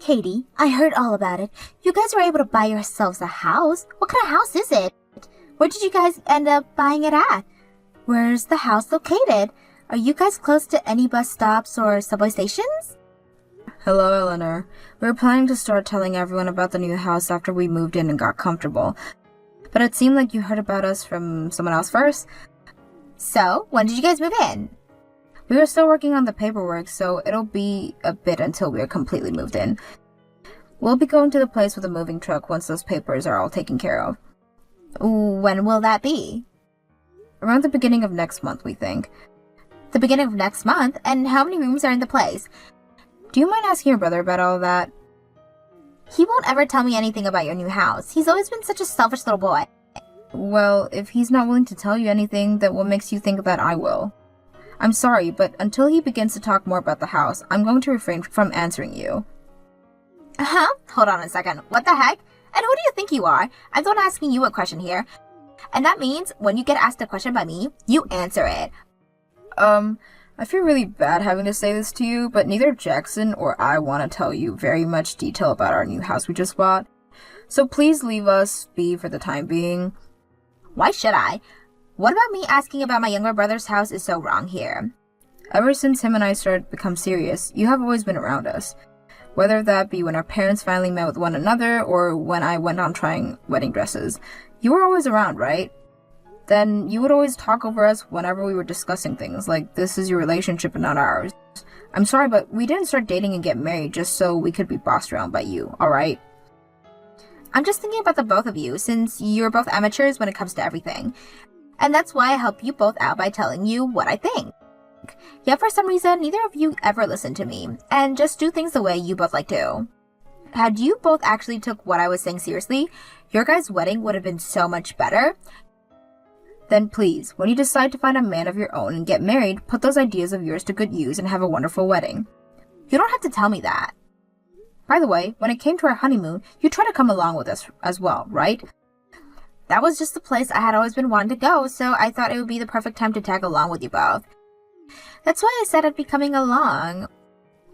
Katie, I heard all about it. You guys were able to buy yourselves a house. What kind of house is it? Where did you guys end up buying it at? Where's the house located? Are you guys close to any bus stops or subway stations? Hello, Eleanor. We were planning to start telling everyone about the new house after we moved in and got comfortable. But it seemed like you heard about us from someone else first. So, when did you guys move in? We were still working on the paperwork, so it'll be a bit until we're completely moved in. We'll be going to the place with a moving truck once those papers are all taken care of. When will that be? Around the beginning of next month, we think. The beginning of next month? And how many rooms are in the place? Do you mind asking your brother about all that? He won't ever tell me anything about your new house. He's always been such a selfish little boy. Well, if he's not willing to tell you anything, then what makes you think that I will? I'm sorry, but until he begins to talk more about the house, I'm going to refrain from answering you. Hold on a second. What the heck? And who do you think you are? I'm the one asking you a question here. And that means when you get asked a question by me, you answer it. I feel really bad having to say this to you, but neither Jackson or I want to tell you very much detail about our new house we just bought. So please leave us be for the time being. Why should I? What about me asking about my younger brother's house is so wrong here? Ever since him and I started to become serious, you have always been around us. Whether that be when our parents finally met with one another or when I went on trying wedding dresses. You were always around, right? Then you would always talk over us whenever we were discussing things, like this is your relationship and not ours. I'm sorry, but we didn't start dating and get married just so we could be bossed around by you, alright? I'm just thinking about the both of you, since you're both amateurs when it comes to everything. And that's why I help you both out by telling you what I think. Yet for some reason, neither of you ever listen to me, and just do things the way you both like to. Had you both actually took what I was saying seriously, your guys' wedding would have been so much better. Then please, when you decide to find a man of your own and get married, put those ideas of yours to good use and have a wonderful wedding. You don't have to tell me that. By the way, when it came to our honeymoon, you tried to come along with us as well, right? That was just the place I had always been wanting to go, so I thought it would be the perfect time to tag along with you both. That's why I said I'd be coming along.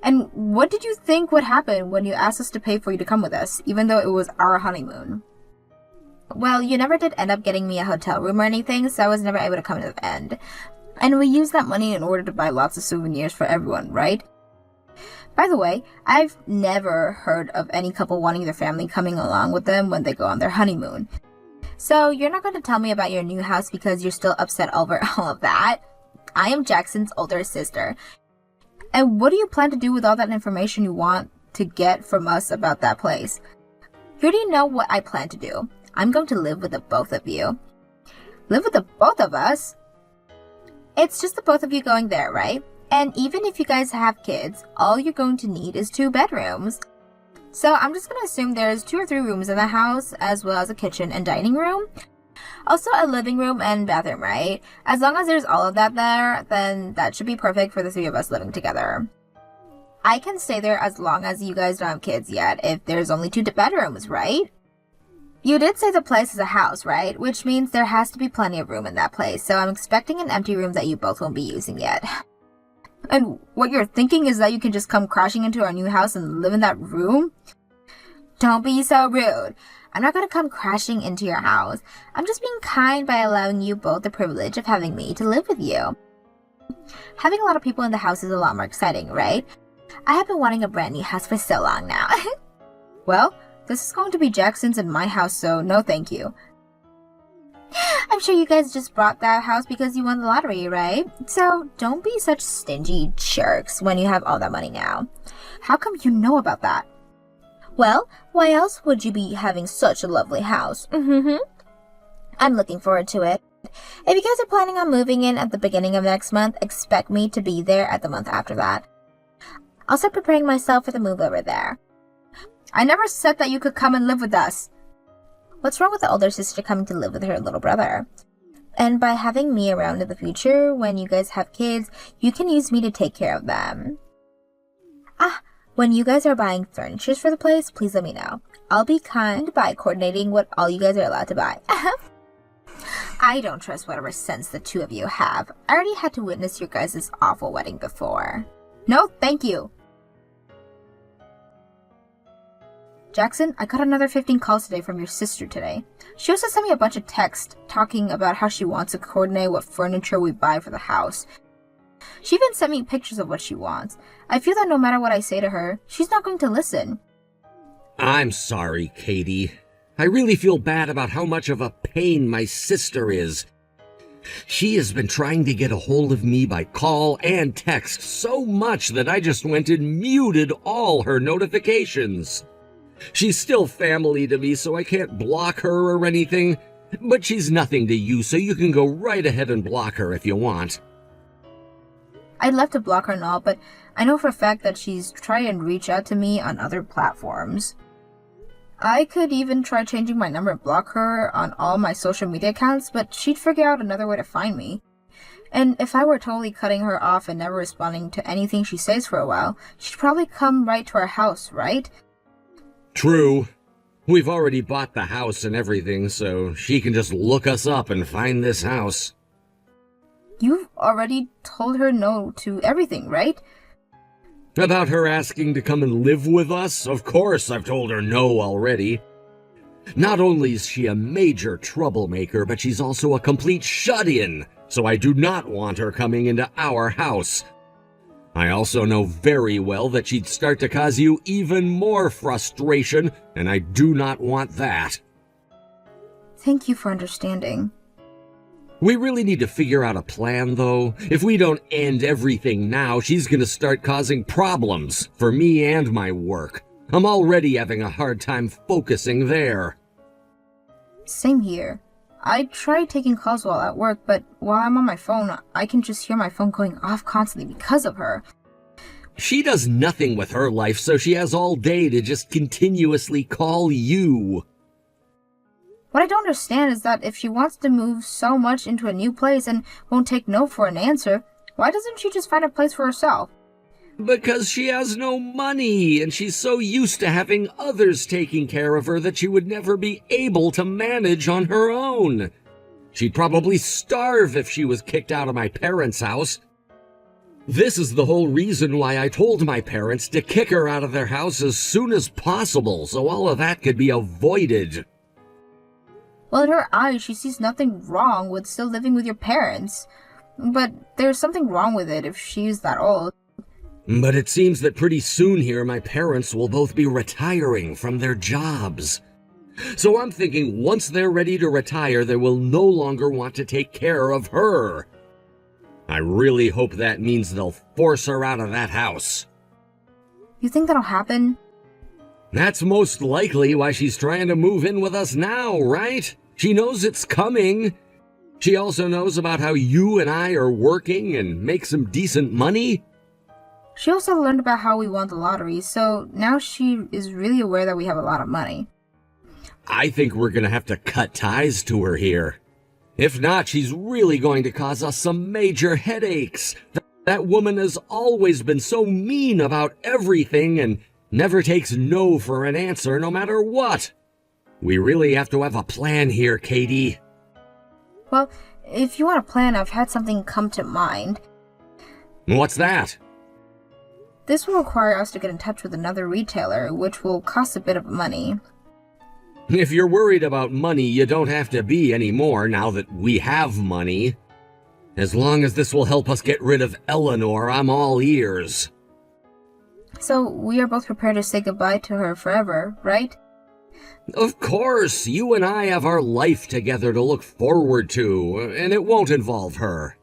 And what did you think would happen when you asked us to pay for you to come with us, even though it was our honeymoon? Well, you never did end up getting me a hotel room or anything, so I was never able to come to the end. And we used that money in order to buy lots of souvenirs for everyone, right? By the way, I've never heard of any couple wanting their family coming along with them when they go on their honeymoon. So you're not going to tell me about your new house because you're still upset over all of that? I am Jackson's older sister. And what do you plan to do with all that information you want to get from us about that place? You already know what I plan to do. I'm going to live with the both of you. Live with the both of us? It's just the both of you going there, right? And even if you guys have kids, all you're going to need is 2 bedrooms. So I'm just going to assume there's 2 or 3 rooms in the house, as well as a kitchen and dining room. Also a living room and bathroom, right? As long as there's all of that there, then that should be perfect for the 3 of us living together. I can stay there as long as you guys don't have kids yet, if there's only 2 bedrooms, right? You did say the place is a house, right? Which means there has to be plenty of room in that place, so I'm expecting an empty room that you both won't be using yet. And what you're thinking is that you can just come crashing into our new house and live in that room? Don't be so rude. I'm not going to come crashing into your house. I'm just being kind by allowing you both the privilege of having me to live with you. Having a lot of people in the house is a lot more exciting, right? I have been wanting a brand new house for so long now. Well, this is going to be Jackson's and my house, so no thank you. I'm sure you guys just bought that house because you won the lottery, right? So don't be such stingy jerks when you have all that money now. How come you know about that? Well, why else would you be having such a lovely house? I'm looking forward to it. If you guys are planning on moving in at the beginning of next month, expect me to be there at the month after that. I'll start preparing myself for the move over there. I never said that you could come and live with us. What's wrong with the older sister coming to live with her little brother? And by having me around in the future, when you guys have kids, you can use me to take care of them. When you guys are buying furniture for the place, please let me know. I'll be kind by coordinating what all you guys are allowed to buy. I don't trust whatever sense the 2 of you have. I already had to witness your guys' awful wedding before. No, thank you. Jackson, I got another 15 calls today from your sister today. She also sent me a bunch of texts talking about how she wants to coordinate what furniture we buy for the house. She even sent me pictures of what she wants. I feel that no matter what I say to her, she's not going to listen. I'm sorry, Katie. I really feel bad about how much of a pain my sister is. She has been trying to get a hold of me by call and text so much that I just went and muted all her notifications. She's still family to me, so I can't block her or anything, but she's nothing to you, so you can go right ahead and block her if you want. I'd love to block her and all, but I know for a fact that she's trying to reach out to me on other platforms. I could even try changing my number and block her on all my social media accounts, but she'd figure out another way to find me. And if I were totally cutting her off and never responding to anything she says for a while, she'd probably come right to our house, right? True. We've already bought the house and everything, so she can just look us up and find this house. You've already told her no to everything, right? About her asking to come and live with us? Of course I've told her no already. Not only is she a major troublemaker, but she's also a complete shut-in, so I do not want her coming into our house. I also know very well that she'd start to cause you even more frustration, and I do not want that. Thank you for understanding. We really need to figure out a plan, though. If we don't end everything now, she's gonna start causing problems for me and my work. I'm already having a hard time focusing there. Same here. I try taking calls while at work, but while I'm on my phone, I can just hear my phone going off constantly because of her. She does nothing with her life, so she has all day to just continuously call you. What I don't understand is that if she wants to move so much into a new place and won't take no for an answer, why doesn't she just find a place for herself? Because she has no money, and she's so used to having others taking care of her that she would never be able to manage on her own. She'd probably starve if she was kicked out of my parents' house. This is the whole reason why I told my parents to kick her out of their house as soon as possible, so all of that could be avoided. Well, in her eyes, she sees nothing wrong with still living with your parents. But there's something wrong with it if she's that old. But it seems that pretty soon here my parents will both be retiring from their jobs. So I'm thinking once they're ready to retire, they will no longer want to take care of her. I really hope that means they'll force her out of that house. You think that'll happen? That's most likely why she's trying to move in with us now, right? She knows it's coming. She also knows about how you and I are working and make some decent money. She also learned about how we won the lottery, so now she is really aware that we have a lot of money. I think we're gonna have to cut ties to her here. If not, she's really going to cause us some major headaches. That woman has always been so mean about everything and never takes no for an answer no matter what. We really have to have a plan here, Katie. Well, if you want a plan, I've had something come to mind. What's that? This will require us to get in touch with another retailer, which will cost a bit of money. If you're worried about money, you don't have to be anymore now that we have money. As long as this will help us get rid of Eleanor, I'm all ears. So we are both prepared to say goodbye to her forever, right? Of course, you and I have our life together to look forward to, and it won't involve her.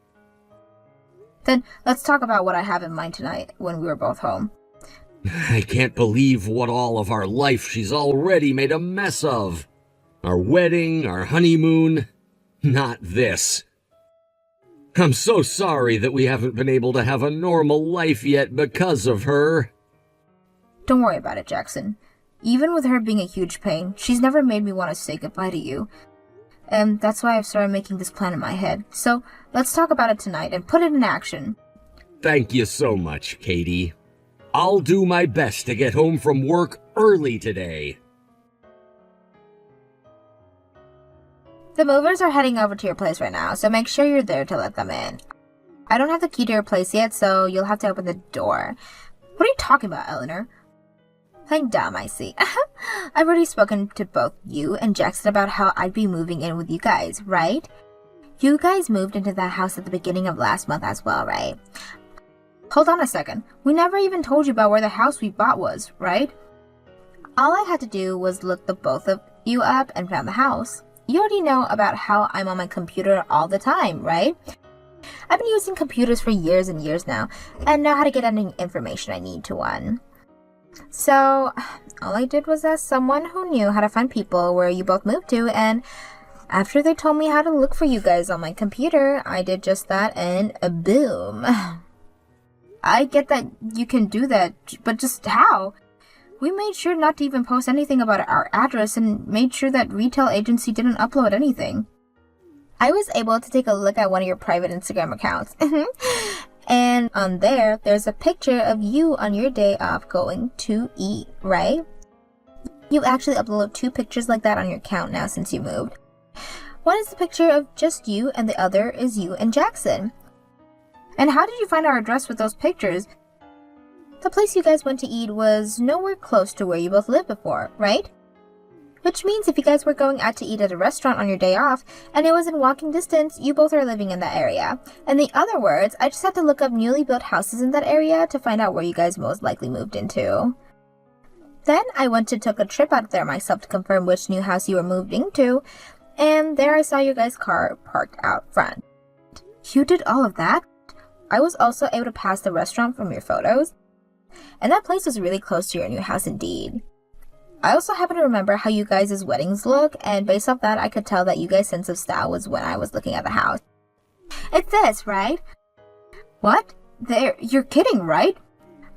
Then let's talk about what I have in mind tonight when we are both home. I can't believe what all of our life she's already made a mess of. Our wedding, our honeymoon, not this. I'm so sorry that we haven't been able to have a normal life yet because of her. Don't worry about it, Jackson. Even with her being a huge pain, she's never made me want to say goodbye to you. And that's why I've started making this plan in my head. So let's talk about it tonight and put it in action. Thank you so much, Katie. I'll do my best to get home from work early today. The movers are heading over to your place right now, so make sure you're there to let them in. I don't have the key to your place yet, so you'll have to open the door. What are you talking about, Eleanor? Playing dumb, I see. I've already spoken to both you and Jackson about how I'd be moving in with you guys, right? You guys moved into that house at the beginning of last month as well, right? Hold on a second. We never even told you about where the house we bought was, right? All I had to do was look the both of you up and found the house. You already know about how I'm on my computer all the time, right? I've been using computers for years and years now, and know how to get any information I need to one. So, all I did was ask someone who knew how to find people where you both moved to, and after they told me how to look for you guys on my computer, I did just that, and boom. I get that you can do that, but just how? We made sure not to even post anything about our address and made sure that retail agency didn't upload anything. I was able to take a look at one of your private Instagram accounts. And on there, there's a picture of you on your day off going to eat, right? You actually uploaded 2 pictures like that on your account now since you moved. One is the picture of just you and the other is you and Jackson. And how did you find our address with those pictures? The place you guys went to eat was nowhere close to where you both lived before, right? Which means if you guys were going out to eat at a restaurant on your day off, and it was in walking distance, you both are living in that area. In the other words, I just had to look up newly built houses in that area to find out where you guys most likely moved into. Then I went to took a trip out there myself to confirm which new house you were moving to, and there I saw your guys' car parked out front. You did all of that? I was also able to pass the restaurant from your photos, and that place was really close to your new house indeed. I also happen to remember how you guys' weddings look, and based off that, I could tell that you guys' sense of style was when I was looking at the house. It's this, right? What? You're kidding, right?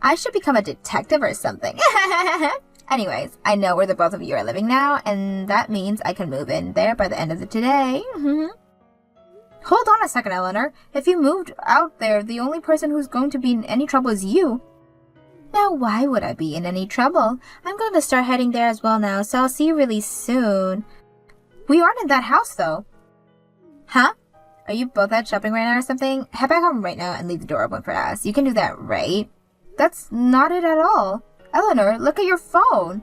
I should become a detective or something. Anyways, I know where the both of you are living now, and that means I can move in there by the end of the today. Hold on a second, Eleanor. If you moved out there, the only person who's going to be in any trouble is you. Now, why would I be in any trouble? I'm going to start heading there as well now, so I'll see you really soon. We aren't in that house, though. Huh? Are you both out shopping right now or something? Head back home right now and leave the door open for us. You can do that, right? That's not it at all. Eleanor, look at your phone.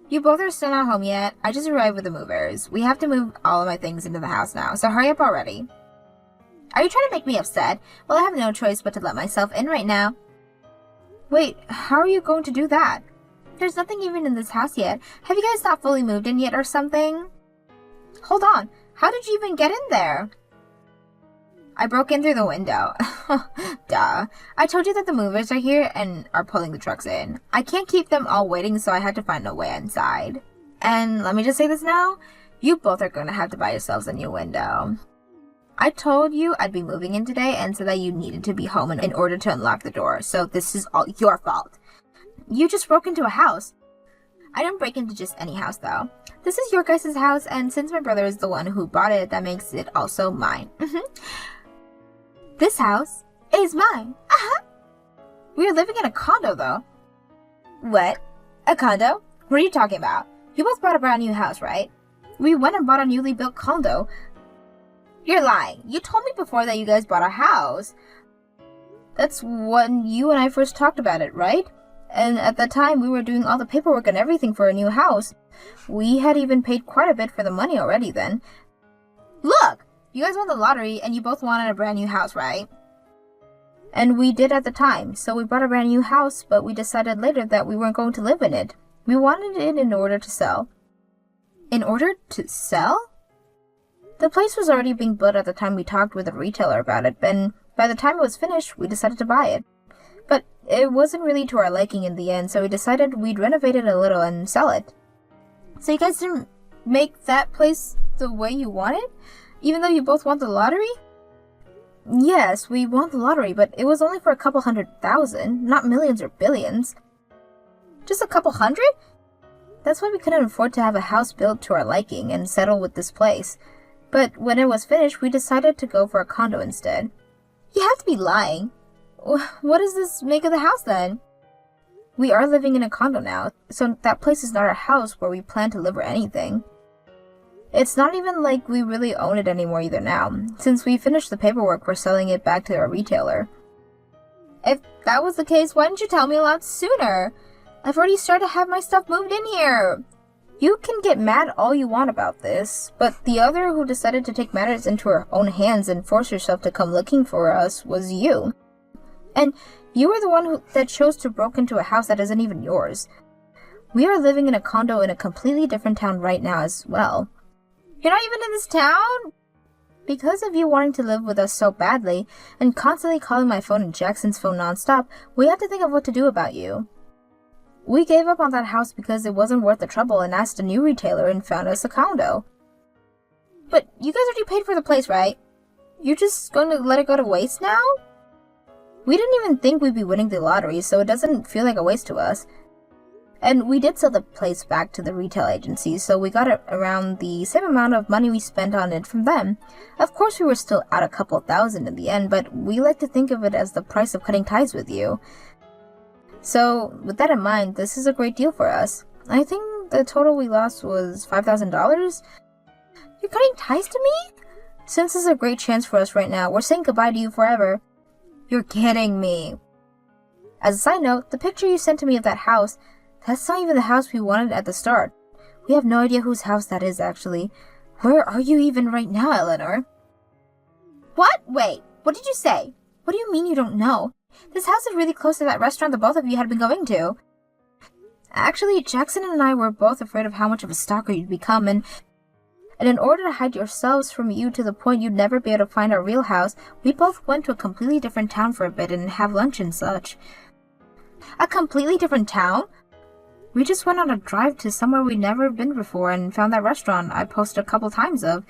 You both are still not home yet. I just arrived with the movers. We have to move all of my things into the house now, so hurry up already. Are you trying to make me upset? Well, I have no choice but to let myself in right now. Wait, how are you going to do that? There's nothing even in this house yet. Have you guys not fully moved in yet or something? Hold on. How did you even get in there? I broke in through the window. Duh. I told you that the movers are here and are pulling the trucks in. I can't keep them all waiting, so I had to find a way inside. And let me just say this now. You both are going to have to buy yourselves a new window. I told you I'd be moving in today and said that you needed to be home in order to unlock the door, so this is all your fault. You just broke into a house. I didn't break into just any house, though. This is your guys' house, and since my brother is the one who bought it, that makes it also mine. This house is mine. We're living in a condo, though. What? A condo? What are you talking about? You both bought a brand new house, right? We went and bought a newly built condo. You're lying. You told me before that you guys bought a house. That's when you and I first talked about it, right? And at that time, we were doing all the paperwork and everything for a new house. We had even paid quite a bit for the money already then. Look! You guys won the lottery and you both wanted a brand new house, right? And we did at the time, so we bought a brand new house, but we decided later that we weren't going to live in it. We wanted it in order to sell. In order to sell? The place was already being built at the time we talked with the retailer about it, and by the time it was finished, we decided to buy it. But it wasn't really to our liking in the end, so we decided we'd renovate it a little and sell it. So you guys didn't make that place the way you wanted? Even though you both won the lottery? Yes, we won the lottery, but it was only for a couple 100,000, not millions or billions. Just a couple hundred? That's why we couldn't afford to have a house built to our liking and settle with this place. But when it was finished, we decided to go for a condo instead. You have to be lying. What does this make of the house then? We are living in a condo now, so that place is not our house where we plan to live or anything. It's not even like we really own it anymore either now, since we finished the paperwork for selling it back to our retailer. If that was the case, why didn't you tell me a lot sooner? I've already started to have my stuff moved in here. You can get mad all you want about this, but the other who decided to take matters into her own hands and force herself to come looking for us was you. And you were the one that chose to break into a house that isn't even yours. We are living in a condo in a completely different town right now as well. You're not even in this town? Because of you wanting to live with us so badly, and constantly calling my phone and Jackson's phone nonstop, we had to think of what to do about you. We gave up on that house because it wasn't worth the trouble and asked a new retailer and found us a condo. But you guys already paid for the place, right? You're just going to let it go to waste now? We didn't even think we'd be winning the lottery, so it doesn't feel like a waste to us. And we did sell the place back to the retail agency, so we got around the same amount of money we spent on it from them. Of course, we were still out a couple thousand in the end, but we like to think of it as the price of cutting ties with you. So, with that in mind, this is a great deal for us. I think the total we lost was $5,000. You're cutting ties to me? Since this is a great chance for us right now, we're saying goodbye to you forever. You're kidding me. As a side note, the picture you sent to me of that house, that's not even the house we wanted at the start. We have no idea whose house that is, actually. Where are you even right now, Eleanor? What? Wait, what did you say? What do you mean you don't know? This house is really close to that restaurant that both of you had been going to. Actually, Jackson and I were both afraid of how much of a stalker you'd become, and in order to hide yourselves from you to the point you'd never be able to find our real house, we both went to a completely different town for a bit and have lunch and such. A completely different town? We just went on a drive to somewhere we'd never been before and found that restaurant I posted a couple times of.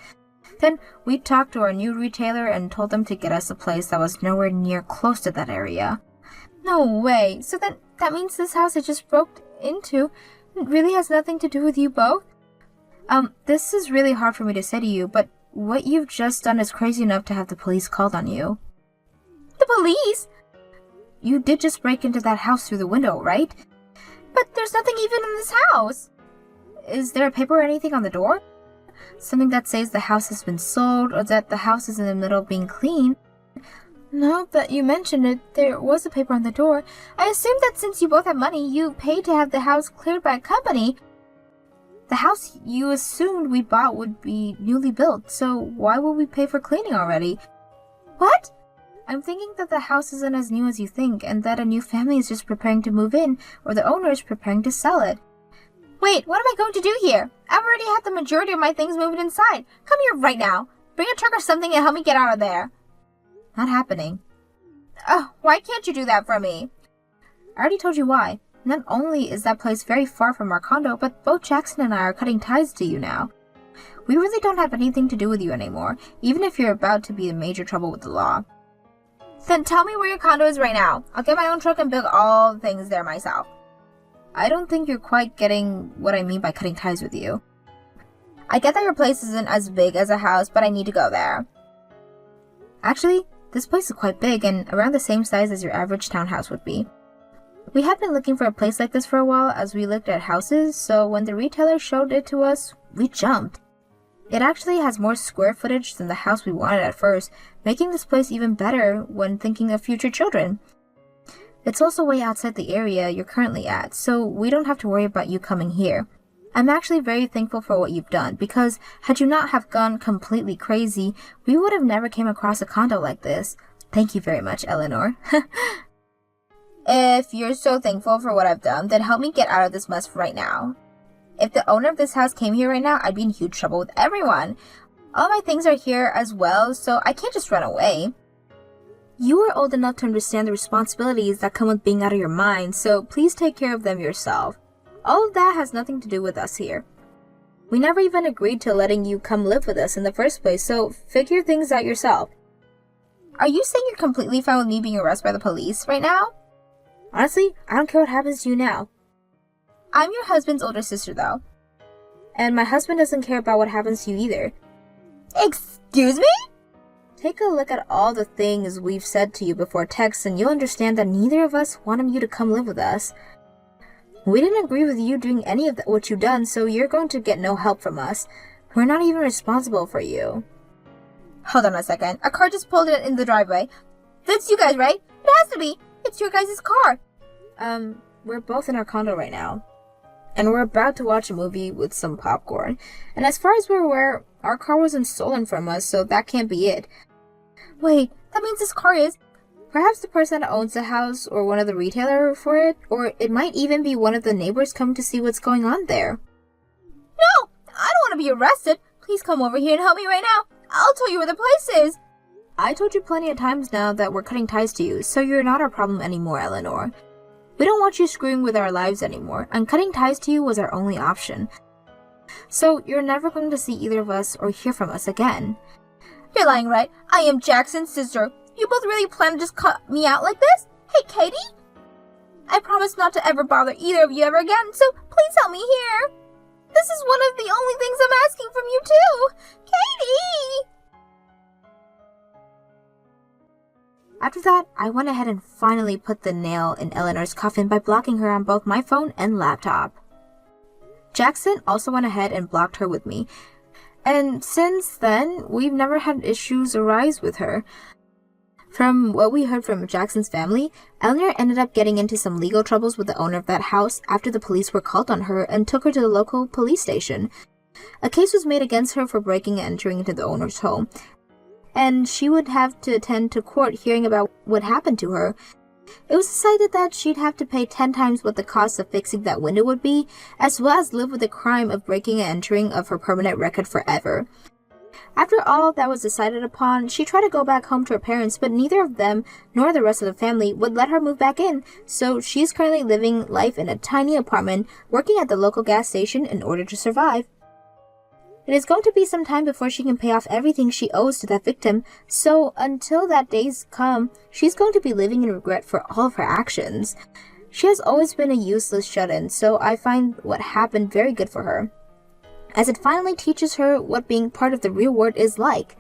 Then we talked to our new retailer and told them to get us a place that was nowhere near close to that area. No way. So then that means this house I just broke into really has nothing to do with you both? This is really hard for me to say to you, but what you've just done is crazy enough to have the police called on you. The police? You did just break into that house through the window, right? But there's nothing even in this house. Is there a paper or anything on the door? Something that says the house has been sold or that the house is in the middle of being cleaned? Now that you mention it, there was a paper on the door. I assume that since you both have money, you paid to have the house cleared by a company. The house you assumed we bought would be newly built, so why would we pay for cleaning already? What? I'm thinking that the house isn't as new as you think, and that a new family is just preparing to move in, or the owner is preparing to sell it. Wait, what am I going to do here? I've already had the majority of my things moved inside. Come here right now. Bring a truck or something and help me get out of there. Not happening. Oh, why can't you do that for me? I already told you why. Not only is that place very far from our condo, but both Jackson and I are cutting ties to you now. We really don't have anything to do with you anymore, even if you're about to be in major trouble with the law. Then tell me where your condo is right now. I'll get my own truck and build all the things there myself. I don't think you're quite getting what I mean by cutting ties with you. I get that your place isn't as big as a house, but I need to go there. Actually, this place is quite big and around the same size as your average townhouse would be. We had been looking for a place like this for a while as we looked at houses, so when the retailer showed it to us, we jumped. It actually has more square footage than the house we wanted at first, making this place even better when thinking of future children. It's also way outside the area you're currently at, so we don't have to worry about you coming here. I'm actually very thankful for what you've done, because had you not have gone completely crazy, we would have never came across a condo like this. Thank you very much, Eleanor. If you're so thankful for what I've done, then help me get out of this mess right now. If the owner of this house came here right now, I'd be in huge trouble with everyone. All my things are here as well, so I can't just run away. You are old enough to understand the responsibilities that come with being out of your mind, so please take care of them yourself. All of that has nothing to do with us here. We never even agreed to letting you come live with us in the first place, so figure things out yourself. Are you saying you're completely fine with me being arrested by the police right now? Honestly, I don't care what happens to you now. I'm your husband's older sister, though. And my husband doesn't care about what happens to you either. Excuse me? Take a look at all the things we've said to you before text, and you'll understand that neither of us wanted you to come live with us. We didn't agree with you doing any of what you've done, so you're going to get no help from us. We're not even responsible for you. Hold on a second. A car just pulled in the driveway. That's you guys, right? It has to be. It's your guys' car. We're both in our condo right now. And we're about to watch a movie with some popcorn. And as far as we're aware, our car wasn't stolen from us, so that can't be it. Wait, that means this car is... Perhaps the person that owns the house, or one of the retailer for it, or it might even be one of the neighbors come to see what's going on there. No! I don't want to be arrested. Please come over here and help me right now. I'll tell you where the place is. I told you plenty of times now that we're cutting ties to you, so you're not our problem anymore, Eleanor. We don't want you screwing with our lives anymore, and cutting ties to you was our only option. So you're never going to see either of us or hear from us again. You're lying, right? I am Jackson's sister. You both really plan to just cut me out like this? Hey, Katie? I promise not to ever bother either of you ever again, so please help me here. This is one of the only things I'm asking from you, too. Katie! After that, I went ahead and finally put the nail in Eleanor's coffin by blocking her on both my phone and laptop. Jackson also went ahead and blocked her with me, and since then, we've never had issues arise with her. From what we heard from Jackson's family, Eleanor ended up getting into some legal troubles with the owner of that house after the police were called on her and took her to the local police station. A case was made against her for breaking and entering into the owner's home, and she would have to attend to court hearing about what happened to her. It was decided that she'd have to pay 10 times what the cost of fixing that window would be, as well as live with the crime of breaking and entering of her permanent record forever. After all that was decided upon, she tried to go back home to her parents, but neither of them, nor the rest of the family, would let her move back in, so she's currently living life in a tiny apartment, working at the local gas station in order to survive. It is going to be some time before she can pay off everything she owes to that victim, so until that day's come, she's going to be living in regret for all of her actions. She has always been a useless shut-in, so I find what happened very good for her, as it finally teaches her what being part of the real world is like.